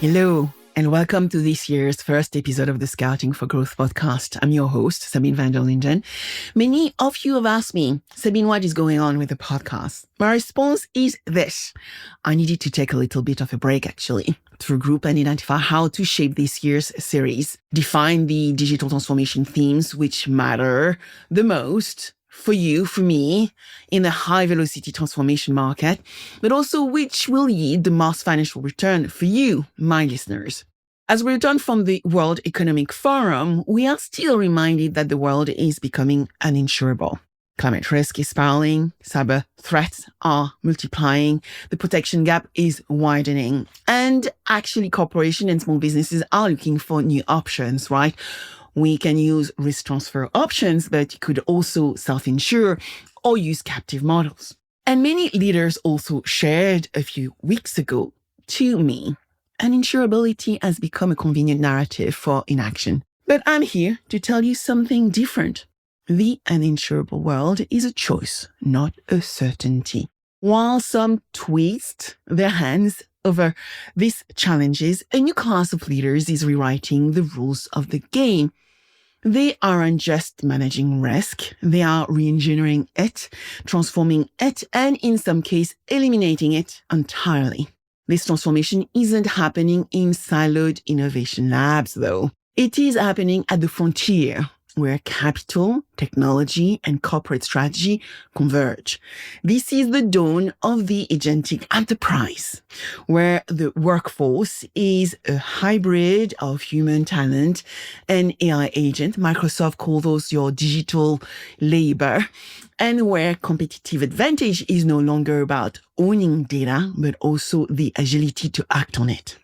Hello, and welcome to this year's first episode of the Scouting for Growth podcast. I'm your host, Sabine VanderLinden. Many of you have asked me, Sabine, what is going on with the podcast? My response is this. I needed to take a little bit of a break, actually, to regroup and identify how to shape this year's series, define the digital transformation themes which matter the most for you, for me, in the high-velocity transformation market, but also which will yield the most financial return for you, my listeners. As we return from the World Economic Forum, we are still reminded that the world is becoming uninsurable. Climate risk is spiraling, cyber threats are multiplying, the protection gap is widening, and actually corporations and small businesses are looking for new options, right? We can use risk transfer options, but you could also self-insure or use captive models. And many leaders also shared a few weeks ago to me, uninsurability has become a convenient narrative for inaction. But I'm here to tell you something different. The uninsurable world is a choice, not a certainty. While some twist their hands over these challenges, a new class of leaders is rewriting the rules of the game. They aren't just managing risk, they are re-engineering it, transforming it, and in some cases, eliminating it entirely. This transformation isn't happening in siloed innovation labs, though. It is happening at the frontier, where capital, technology, and corporate strategy converge. This is the dawn of the agentic enterprise, where the workforce is a hybrid of human talent and AI agent. Microsoft calls those your digital labor, and where competitive advantage is no longer about owning data, but also the agility to act on it.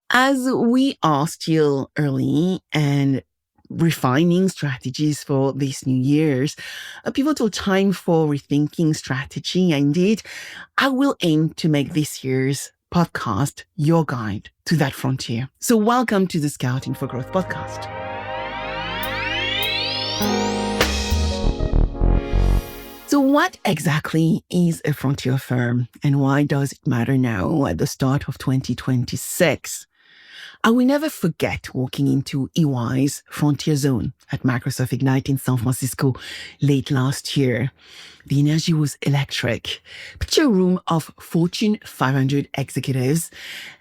As we are still early and refining strategies for these new years, a pivotal time for rethinking strategy. Indeed, I will aim to make this year's podcast your guide to that frontier. So welcome to the Scouting for Growth podcast. So what exactly is a frontier firm and why does it matter now at the start of 2026? I will never forget walking into EY's Frontier Zone at Microsoft Ignite in San Francisco late last year. The energy was electric. Picture a room of Fortune 500 executives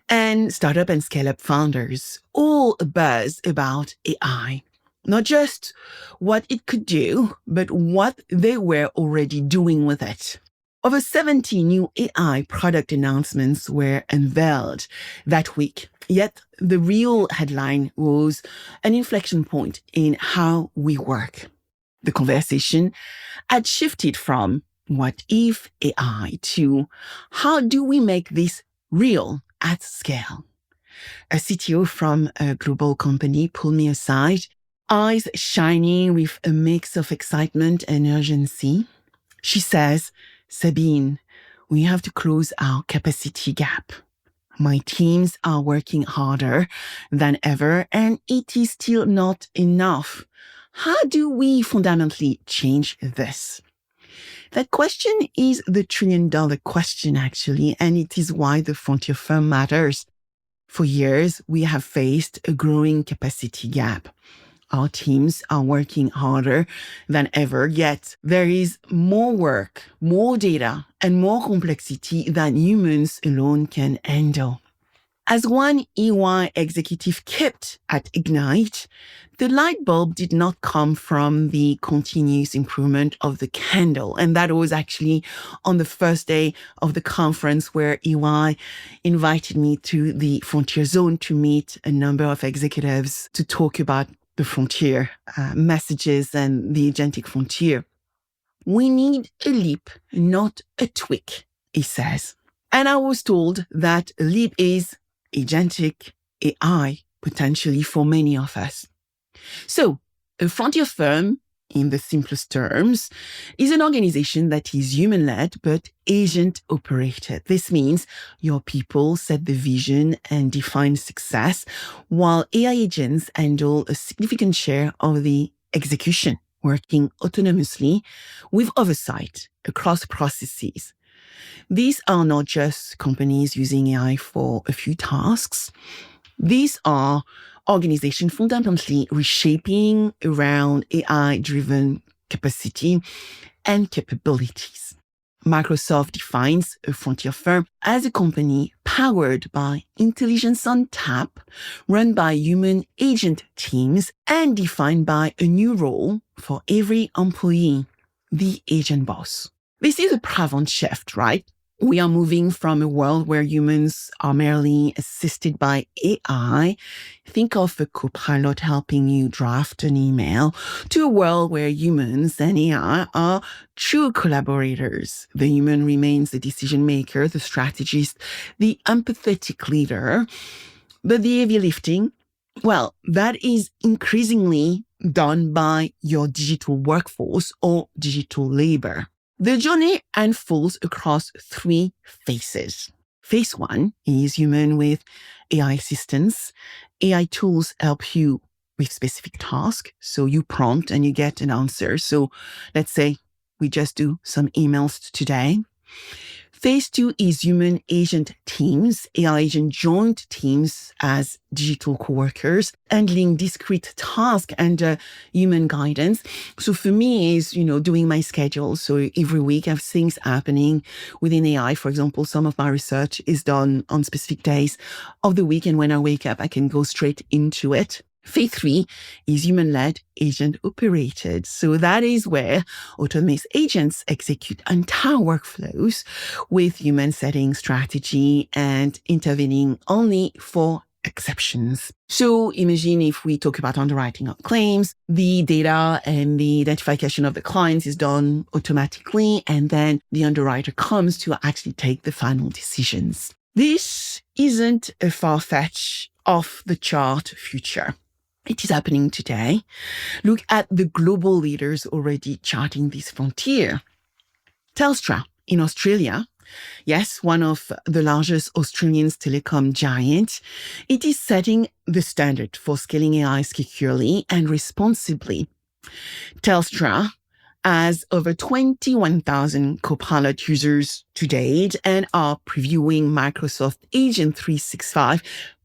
and startup and scale-up founders, all abuzz about AI. Not just what it could do, but what they were already doing with it. Over 70 new AI product announcements were unveiled that week. Yet the real headline was an inflection point in how we work. The conversation had shifted from what if AI to how do we make this real at scale? A CTO from a global company pulled me aside, eyes shining with a mix of excitement and urgency. She says, Sabine, we have to close our capacity gap. My teams are working harder than ever, and it is still not enough. How do we fundamentally change this? That question is the trillion-dollar question, actually, and it is why the frontier firm matters. For years, we have faced a growing capacity gap. Our teams are working harder than ever, yet there is more work, more data, and more complexity than humans alone can handle. As one EY executive kept at Ignite, the light bulb did not come from the continuous improvement of the candle. And that was actually on the first day of the conference where EY invited me to the Frontier Zone to meet a number of executives to talk about the frontier, messages and the agentic frontier. We need a leap, not a tweak, he says. And I was told that a leap is agentic AI, potentially for many of us. So a frontier firm, in the simplest terms, is an organization that is human-led but agent-operated. This means your people set the vision and define success, while AI agents handle a significant share of the execution, working autonomously with oversight across processes. These are not just companies using AI for a few tasks. These are organizations fundamentally reshaping around AI-driven capacity and capabilities. Microsoft defines a frontier firm as a company powered by intelligence on tap, run by human agent teams, and defined by a new role for every employee, the agent boss. This is a profound shift, right? We are moving from a world where humans are merely assisted by AI. Think of a co-pilot helping you draft an email, to a world where humans and AI are true collaborators. The human remains the decision maker, the strategist, the empathetic leader. But the heavy lifting, well, that is increasingly done by your digital workforce or digital labor. The journey unfolds across 3 phases. Phase 1 is human with AI assistance. AI tools help you with specific tasks. So you prompt and you get an answer. So let's say we just do some emails today. Phase 2 is human agent teams, AI agent joint teams as digital coworkers, handling discrete tasks and human guidance. So for me is, doing my schedule. So every week I have things happening within AI. For example, some of my research is done on specific days of the week. And when I wake up, I can go straight into it. Phase 3 is human-led, agent-operated. So that is where autonomous agents execute entire workflows with human setting strategy and intervening only for exceptions. So imagine if we talk about underwriting of claims, the data and the identification of the clients is done automatically, and then the underwriter comes to actually take the final decisions. This isn't a far-fetched, off-the-chart future. It is happening today. Look at the global leaders already charting this frontier. Telstra in Australia, yes, one of the largest Australian telecom giants, it is setting the standard for scaling AI securely and responsibly. Telstra has over 21,000 Copilot users to date and are previewing Microsoft Agent 365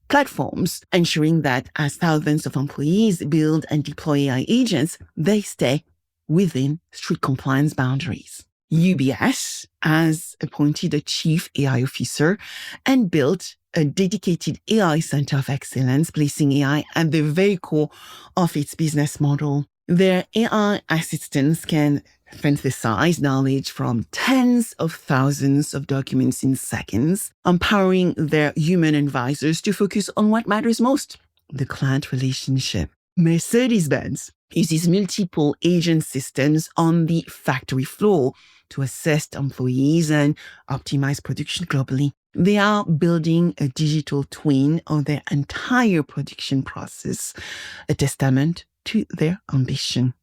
platforms, ensuring that as thousands of employees build and deploy AI agents, they stay within strict compliance boundaries. UBS has appointed a chief AI officer and built a dedicated AI center of excellence, placing AI at the very core of its business model. Their AI assistants can synthesize knowledge from tens of thousands of documents in seconds, empowering their human advisors to focus on what matters most, the client relationship. Mercedes-Benz uses multiple agent systems on the factory floor to assist employees and optimize production globally. They are building a digital twin of their entire production process, a testament to their ambition.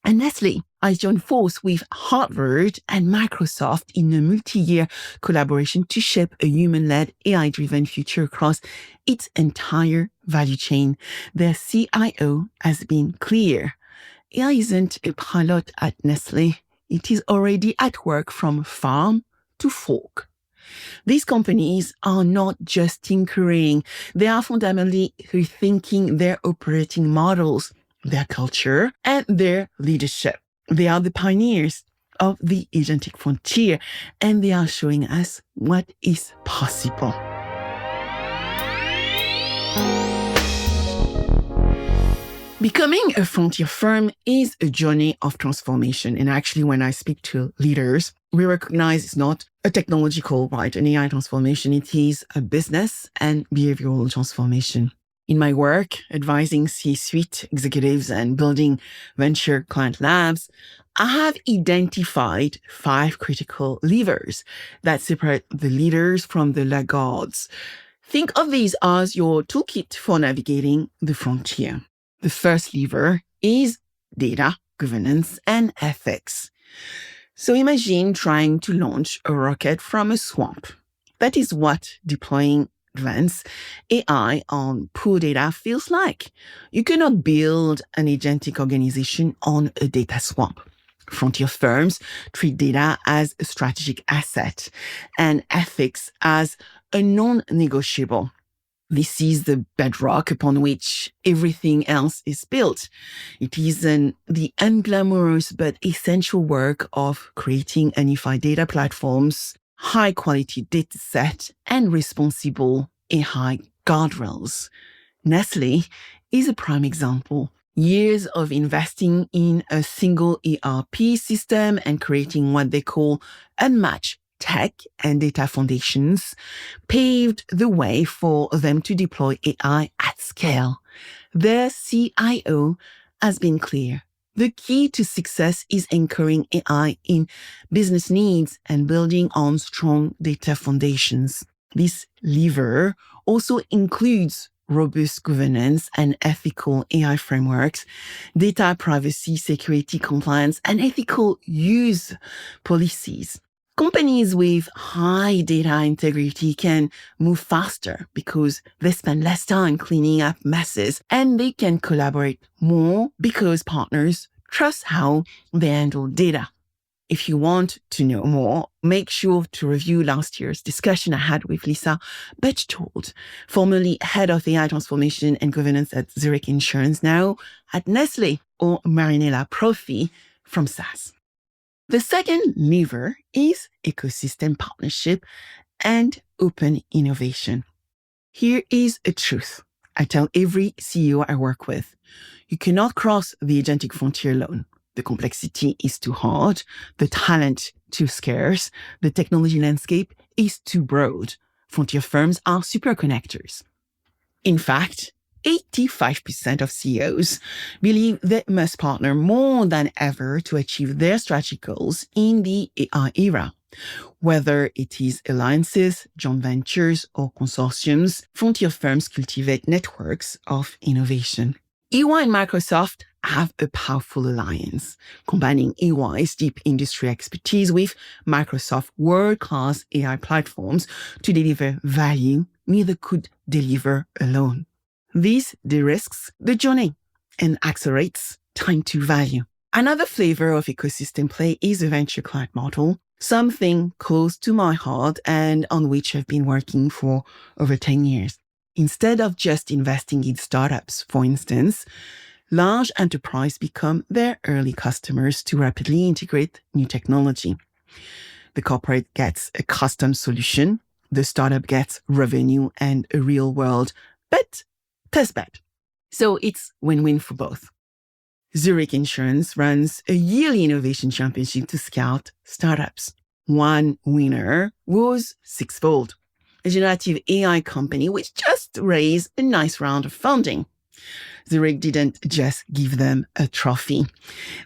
And Nestle has joined force with Harvard and Microsoft in a multi-year collaboration to shape a human-led, AI-driven future across its entire value chain. Their CIO has been clear. AI isn't a pilot at Nestle. It is already at work from farm to fork. These companies are not just tinkering. They are fundamentally rethinking their operating models, their culture, and their leadership. They are the pioneers of the agentic frontier, and they are showing us what is possible. Becoming a frontier firm is a journey of transformation. And actually, when I speak to leaders, we recognize it's not a technological, an AI transformation. It is a business and behavioral transformation. In my work, advising C-suite executives and building venture client labs, I have identified 5 critical levers that separate the leaders from the laggards. Think of these as your toolkit for navigating the frontier. The first lever is data, governance, and ethics. So imagine trying to launch a rocket from a swamp. That is what deploying advanced AI on poor data feels like. You cannot build an agentic organization on a data swamp. Frontier firms treat data as a strategic asset and ethics as a non-negotiable. This is the bedrock upon which everything else is built. It is the unglamorous but essential work of creating unified data platforms, high-quality data set, and responsible AI guardrails. Nestle is a prime example. Years of investing in a single ERP system and creating what they call unmatched tech and data foundations paved the way for them to deploy AI at scale. Their CIO has been clear. The key to success is anchoring AI in business needs and building on strong data foundations. This lever also includes robust governance and ethical AI frameworks, data privacy, security, compliance, and ethical use policies. Companies with high data integrity can move faster because they spend less time cleaning up messes, and they can collaborate more because partners trust how they handle data. If you want to know more, make sure to review last year's discussion I had with Lisa Bechtold, formerly head of AI transformation and governance at Zurich Insurance, now at Nestle, or Marinella Profi from SAS. The second lever is ecosystem partnership and open innovation. Here is a truth I tell every CEO I work with. You cannot cross the agentic frontier alone. The complexity is too hard, the talent too scarce, the technology landscape is too broad. Frontier firms are super connectors. In fact, 85% of CEOs believe they must partner more than ever to achieve their strategic goals in the AI era. Whether it is alliances, joint ventures, or consortiums, frontier firms cultivate networks of innovation. EY and Microsoft have a powerful alliance, combining EY's deep industry expertise with Microsoft's world-class AI platforms to deliver value neither could deliver alone. This de-risks the journey and accelerates time to value. Another flavor of ecosystem play is a venture client model, something close to my heart and on which I've been working for over 10 years. Instead of just investing in startups, for instance, large enterprises become their early customers to rapidly integrate new technology. The corporate gets a custom solution, the startup gets revenue and a real-world but testbed. So it's win-win for both. Zurich Insurance runs a yearly innovation championship to scout startups. One winner was Sixfold, a generative AI company which just raised a nice round of funding. Zurich didn't just give them a trophy.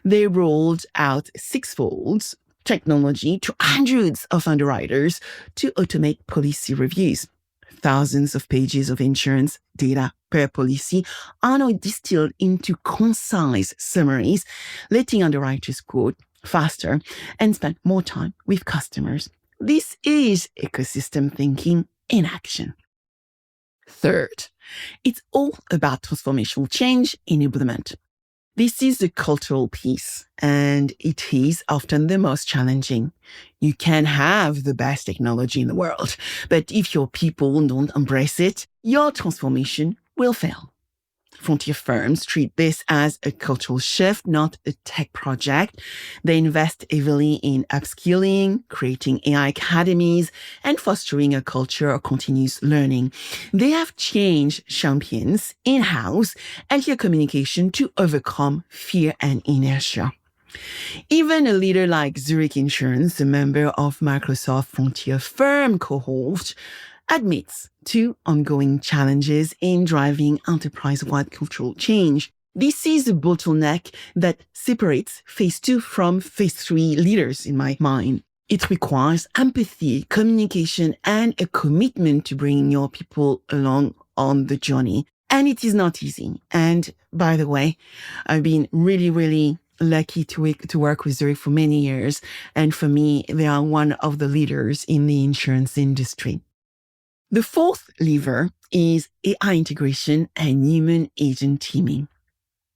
They rolled out Sixfold's technology to hundreds of underwriters to automate policy reviews. Thousands of pages of insurance data per policy are now distilled into concise summaries, letting underwriters quote faster and spend more time with customers. This is ecosystem thinking in action. Third, it's all about transformational change enablement. This is the cultural piece, and it is often the most challenging. You can have the best technology in the world, but if your people don't embrace it, your transformation will fail. Frontier firms treat this as a cultural shift, not a tech project. They invest heavily in upskilling, creating AI academies, and fostering a culture of continuous learning. They have change champions in-house and clear communication to overcome fear and inertia. Even a leader like Zurich Insurance, a member of Microsoft Frontier Firm cohort, admits to ongoing challenges in driving enterprise-wide cultural change. This is a bottleneck that separates phase 2 from phase 3 leaders in my mind. It requires empathy, communication, and a commitment to bringing your people along on the journey. And it is not easy. And by the way, I've been really lucky to work with Zurich for many years. And for me, they are one of the leaders in the insurance industry. The fourth lever is AI integration and human agent teaming.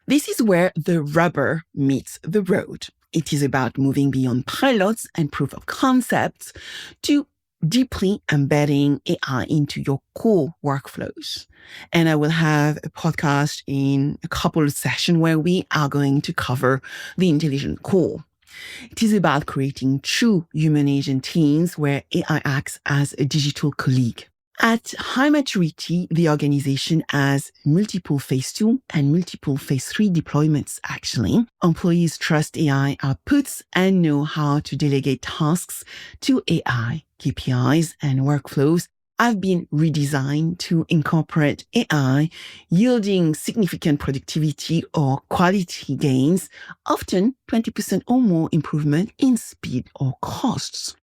This is where the rubber meets the road. It is about moving beyond pilots and proof of concepts to deeply embedding AI into your core workflows. And I will have a podcast in a couple of sessions where we are going to cover the intelligent core. It is about creating true human agent teams where AI acts as a digital colleague. At high maturity, the organization has multiple phase 2 and multiple phase 3 deployments, actually. Employees trust AI outputs and know how to delegate tasks to AI. KPIs and workflows have been redesigned to incorporate AI, yielding significant productivity or quality gains, often 20% or more improvement in speed or costs.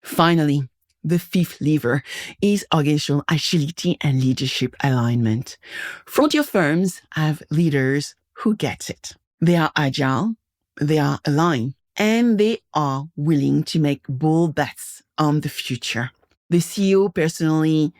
Finally, the fifth lever is organizational agility and leadership alignment. Frontier firms have leaders who get it. They are agile, they are aligned, and they are willing to make bold bets on the future. The CEO personally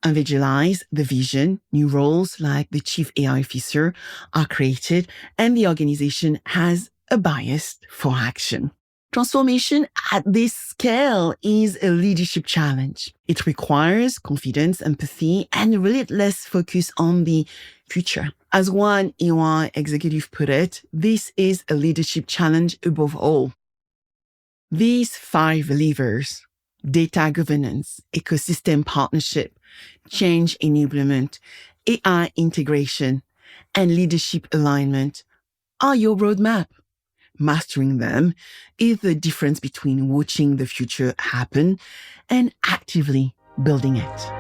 visualizes the vision, new roles like the chief AI officer are created, and the organization has a bias for action. Transformation at this scale is a leadership challenge. It requires confidence, empathy, and a relentless focus on the future. As one EY executive put it, this is a leadership challenge above all. These 5 levers, data governance, ecosystem partnership, change enablement, AI integration, and leadership alignment, are your roadmap. Mastering them is the difference between watching the future happen and actively building it.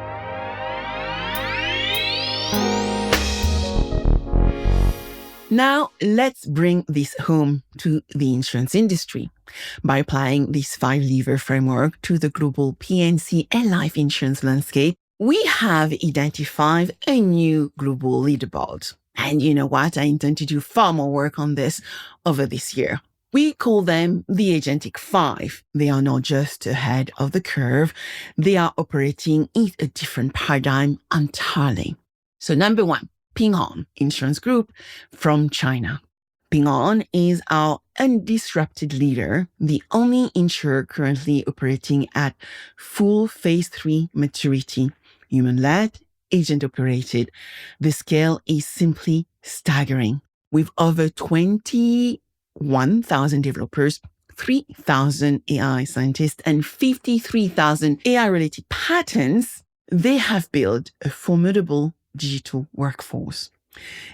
Now, let's bring this home to the insurance industry by applying this 5-lever framework to the global P&C and life insurance landscape. We have identified a new global leaderboard. And you know what? I intend to do far more work on this over this year. We call them the Agentic 5. They are not just ahead of the curve. They are operating in a different paradigm entirely. So number 1, Ping An Insurance Group from China. Ping An is our undisrupted leader, the only insurer currently operating at full phase 3 maturity, human-led, agent-operated. The scale is simply staggering. With over 21,000 developers, 3,000 AI scientists, and 53,000 AI-related patents, they have built a formidable digital workforce.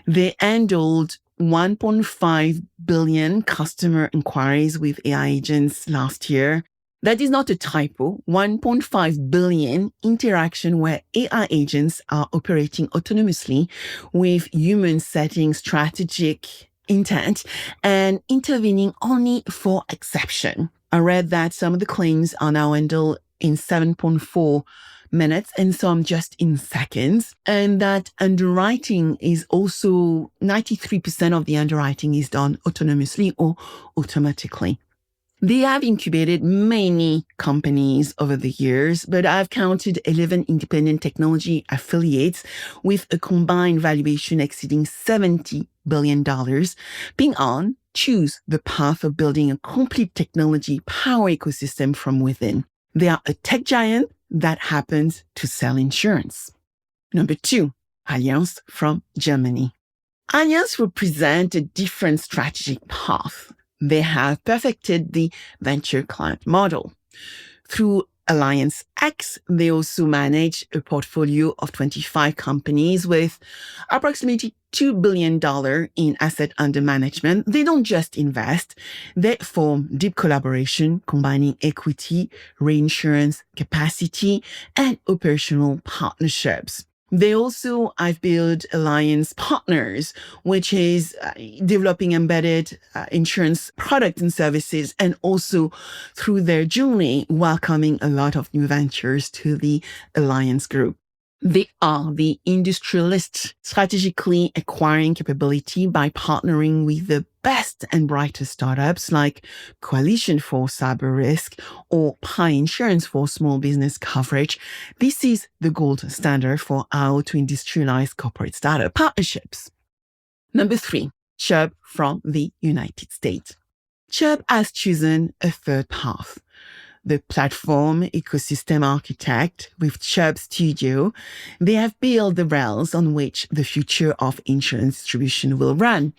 They handled 1.5 billion customer inquiries with AI agents last year. That is not a typo. 1.5 billion interaction where AI agents are operating autonomously with humans setting strategic intent and intervening only for exception. I read that some of the claims are now handled in 7.4 minutes and some just in seconds. And that underwriting is also 93% of the underwriting is done autonomously or automatically. They have incubated many companies over the years, but I've counted 11 independent technology affiliates with a combined valuation exceeding $70 billion. Ping An choose the path of building a complete technology power ecosystem from within. They are a tech giant that happens to sell insurance. Number 2, Allianz from Germany. Allianz represent a different strategic path. They have perfected the venture client model. Through Allianz X, they also manage a portfolio of 25 companies with approximately $2 billion in asset under management. They don't just invest, they form deep collaboration, combining equity, reinsurance, capacity, and operational partnerships. They also have built Alliance Partners, which is developing embedded insurance products and services, and also through their journey, welcoming a lot of new ventures to the Alliance Group. They are the industrialists strategically acquiring capability by partnering with the best and brightest startups like Coalition for Cyber Risk or Pi Insurance for small business coverage. This is the gold standard for how to industrialize corporate startup partnerships. Number 3, Chubb from the United States. Chubb has chosen a third path. the platform ecosystem architect with Chubb Studio, they have built the rails on which the future of insurance distribution will run.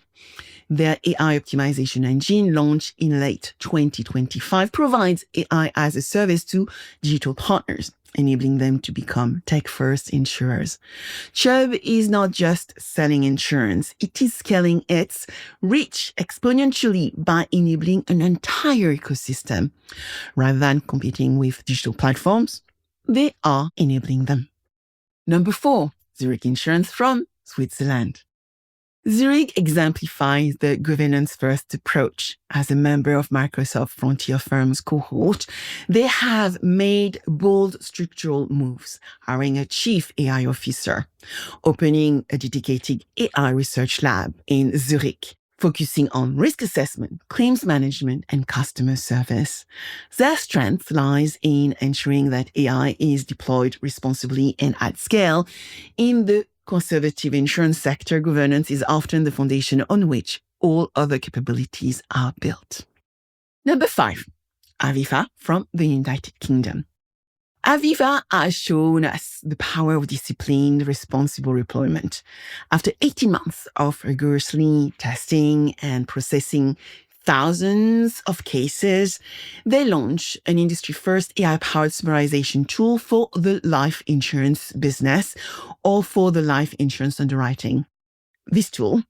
Their AI optimization engine, launched in late 2025, provides AI as a service to digital partners, enabling them to become tech-first insurers. Chubb is not just selling insurance, it is scaling its reach exponentially by enabling an entire ecosystem. Rather than competing with digital platforms, they are enabling them. Number 4, Zurich Insurance from Switzerland. Zurich exemplifies the governance-first approach. As a member of Microsoft Frontier Firms cohort, they have made bold structural moves, hiring a chief AI officer, opening a dedicated AI research lab in Zurich, focusing on risk assessment, claims management, and customer service. Their strength lies in ensuring that AI is deployed responsibly and at scale. In the conservative insurance sector, governance is often the foundation on which all other capabilities are built. Number 5, Aviva from the United Kingdom. Aviva has shown us the power of disciplined, responsible deployment. After 18 months of rigorously testing and processing thousands of cases, they launched an industry-first AI-powered summarization tool for the life insurance business or for the life insurance underwriting. This tool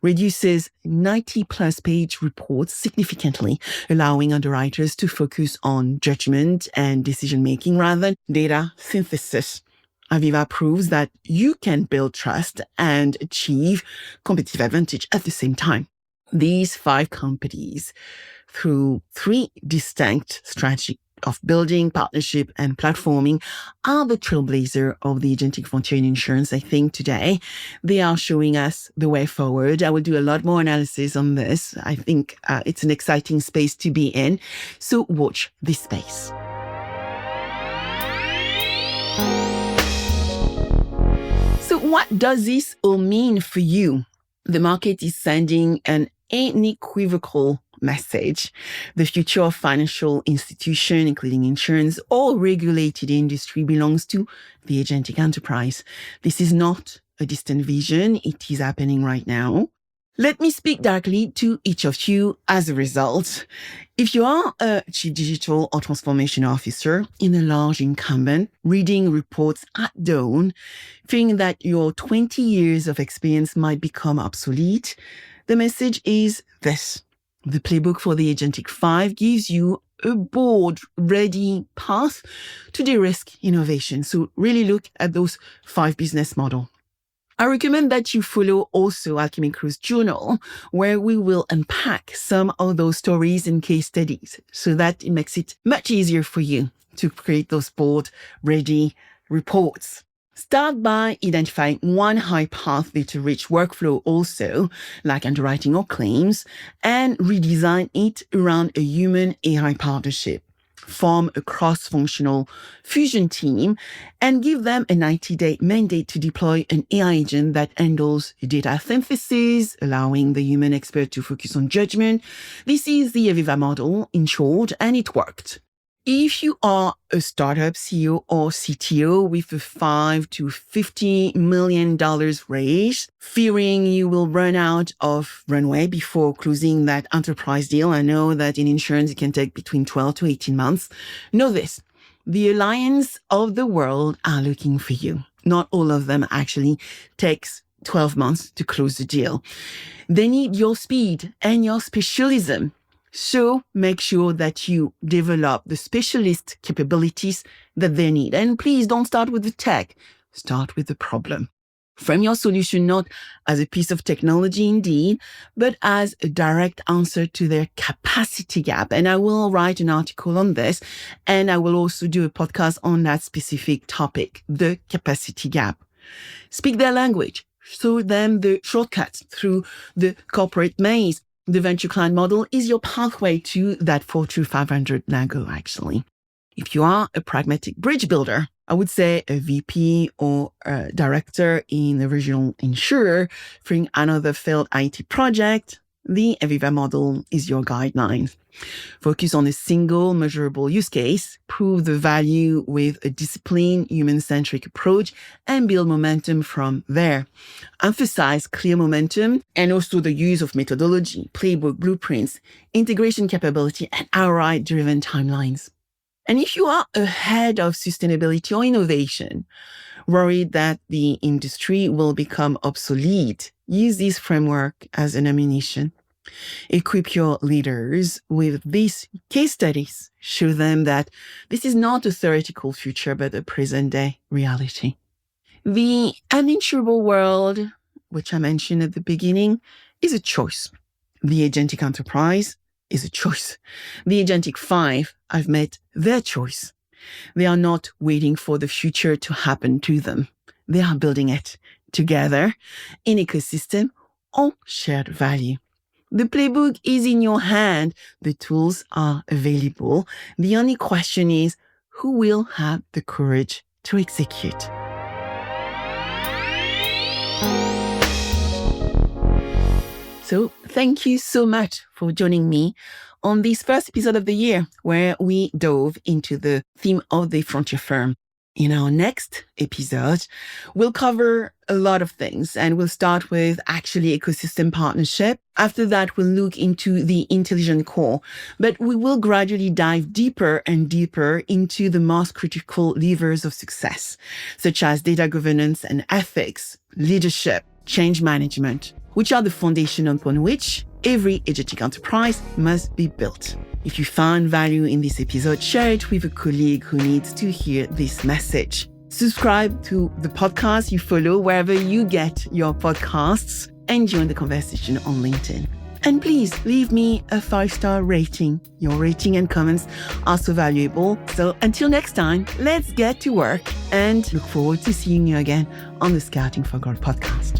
reduces 90-plus page reports significantly, allowing underwriters to focus on judgment and decision-making rather than data synthesis. Aviva proves that you can build trust and achieve competitive advantage at the same time. These 5 companies, through 3 distinct strategies of building, partnership, and platforming, are the trailblazer of the agentic frontier in insurance, I think, today. They are showing us the way forward. I will do a lot more analysis on this. I think it's an exciting space to be in. So watch this space. So what does this all mean for you? The market is sending an unequivocal message. The future of financial institutions, including insurance, all regulated industry, belongs to the agentic enterprise. This is not a distant vision. It is happening right now. Let me speak directly to each of you as a result. If you are a chief digital or transformation officer in a large incumbent, reading reports at dawn, feeling that your 20 years of experience might become obsolete, the message is this. The Playbook for the Agentic 5 gives you a board-ready path to de-risk innovation. So really look at those 5 business models. I recommend that you follow also Alchemy Crew's journal, where we will unpack some of those stories and case studies so that it makes it much easier for you to create those board-ready reports. Start by identifying one high path to rich workflow also, like underwriting or claims, and redesign it around a human AI partnership. Form a cross-functional fusion team and give them a 90-day mandate to deploy an AI agent that handles data synthesis, allowing the human expert to focus on judgment. This is the Aviva model, in short, and it worked. If you are a startup CEO or CTO with a $5 to $50 million raise, fearing you will run out of runway before closing that enterprise deal, I know that in insurance it can take between 12 to 18 months. Know this, the alliance of the world are looking for you. Not all of them actually takes 12 months to close the deal. They need your speed and your specialism. So make sure that you develop the specialist capabilities that they need. And please don't start with the tech. Start with the problem. Frame your solution not as a piece of technology indeed, but as a direct answer to their capacity gap. And I will write an article on this, and I will also do a podcast on that specific topic, the capacity gap. Speak their language. Show them the shortcuts through the corporate maze. The venture client model is your pathway to that Fortune 500 logo, actually. If you are a pragmatic bridge builder, I would say a VP or a director in a regional insurer for another failed IT project, The Aviva model is your guideline. Focus on a single measurable use case, prove the value with a disciplined, human-centric approach, and build momentum from there. Emphasize clear momentum and also the use of methodology, playbook, blueprints, integration capability, and ROI-driven timelines. And if you are ahead of sustainability or innovation, worried that the industry will become obsolete, use this framework as an ammunition. Equip your leaders with these case studies. Show them that this is not a theoretical future, but a present-day reality. The uninsurable world, which I mentioned at the beginning, is a choice. The agentic enterprise is a choice. The agentic 5 have made their choice. They are not waiting for the future to happen to them. They are building it together in ecosystem on shared value. The playbook is in your hand. The tools are available. The only question is, who will have the courage to execute? So thank you so much for joining me on this first episode of the year, where we dove into the theme of the frontier firm. In our next episode, we'll cover a lot of things, and we'll start with actually ecosystem partnership. After that, we'll look into the intelligent core, but we will gradually dive deeper and deeper into the most critical levers of success, such as data governance and ethics, leadership, change management, which are the foundation upon which every agentic enterprise must be built. If you found value in this episode, share it with a colleague who needs to hear this message. Subscribe to the podcast you follow wherever you get your podcasts, and join the conversation on LinkedIn. And please leave me a 5-star rating. Your rating and comments are so valuable. So until next time, let's get to work, and look forward to seeing you again on the Scouting for Growth podcast.